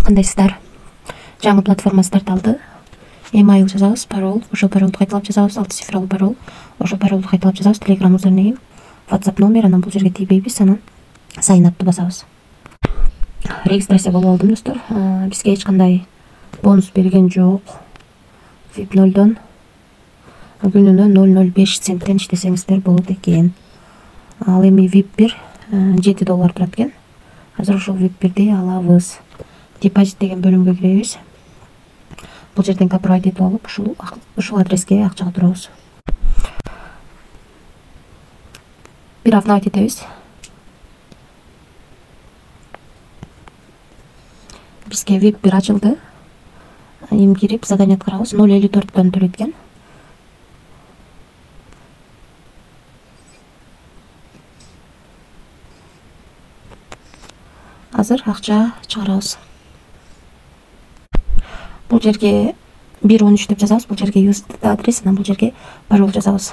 Кандайсыздар? Жаңы платформа старт алды. Email жазабыз, пароль, ошол паролду кайталап жазабыз, 6 цифрлуу пароль. Ошол паролду кайталап жазабыз, Telegram username, WhatsApp номер, анан бул жерге тийбейбиз, анан sign up'ты басабыз. Регистрация болуп алдым, достор. Бизге эч кандай бонус берген жок. VIP 0дон күнүнө 0,05 центтен иштесеңиздер болот экен. Ал эми VIP 1 $7 турат экен. Азыр ошол VIP 1ди алабыз. Депозит деген бөлүмгө киребиз. Бул жерден копровайд этип алып, ушул адреске акчага турабыз. Бир апнавайт этебиз. Бизге VIP 1 ачылды. Эми кирип задание аткарабыз. 0,54дөн төлөткөн. Азыр акча чыгарабыз. Бул жерге 1.13 деп жазабыз. Бул жерге use адрес, анан бул жерге пароль жазабыз.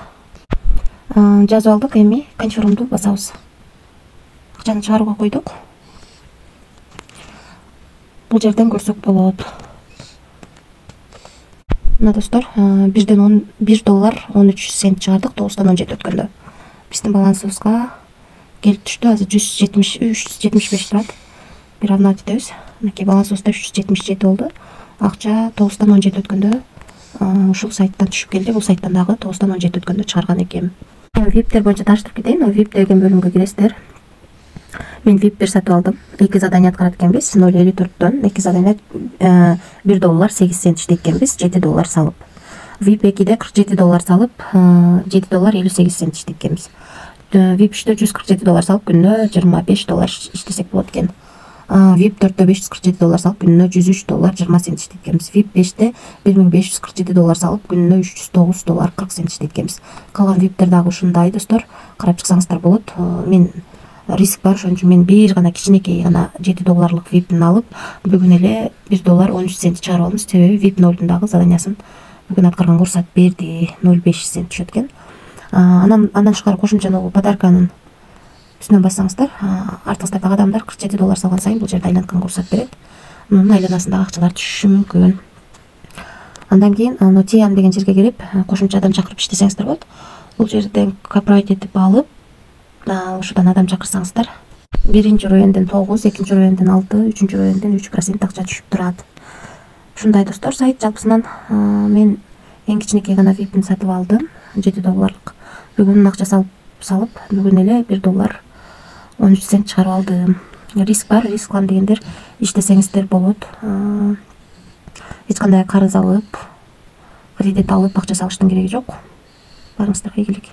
Жазып алдык, эми confirm'ду басабыз. Акчаны чыгарууга койдук. Бул жерден көрсөк болот. Мына достор, $1.13 чыгардык, 9-тан 17 өткөндө. Биздин балансыбызга келип түштү. Азыр 175 турат. Бир апнавайт этебиз. Мынакей балансыбызда 377 болду. Акча 9-тан 17 өткөндө ушул сайттан түшүп келди. Бул сайттан дагы 9-тан 17 өткөндө чыгарган экен. VIP-тер боюнча тааныштырып кетейин. VIP деген бөлүмгө киресиздер. Мен VIP 1 сатып алдым. 2 задание аткарат экенбиз. 0,54дөн 2 задание $1.08 иштейт экенбиз. $7 салып. VIP 2де $47 салып, $7.58 иштейт экенбиз. VIP 3дө $147 салып, күнүнө $25 иштесек болот экен. VIP 4дө $547 салып, күнүнө $103.20 иштейт экенбиз. VIP 5де $1547 салып, күнүнө $309.40 иштейт экенбиз. Калган VIP'тер дагы ушундай, достор. Карап чыксаңыздар болот. Мен риск бар, ошон үчүн мен бир гана кичинекей гана $7 VIP'ни алып, бүгүн эле $1.13 чыгарып алдым. Себеби VIP 0дун дагы заданиясын бүгүн аткарган курсат берди, 0,5 цент түшөт экен. Андан тышкары кошумча подарканын үстүнөн бассаңыздар, артыңыздагы адамдар $47 салган сайын бул жерде айланткан курсат берет. Мунун айланасындагы акчалар түшүшү мүмкүн. Андан кийин TM деген жерге кирип, кошумча адам чакырып иштесеңиздер болот. Бул жерден копровайд этип алып, ушудан адам чакырсаңыздар, биринчи уровенден 9, экинчи уровенден 6, үчүнчү уровенден 3% акча түшүп турат. Ушундай, достор, сайт жалпысынан мен эң кичинекей гана VIP'ни сатып алдым, $7. Бүгүн акча салып, бүгүн эле $1.13 чыгарып алдым. Риск бар, риск кылам дегендер иштесеңиздер болот. Эч кандай карыз алып, кредит алып акча салыштын кереги жок. Барыңыздарга ийгилик.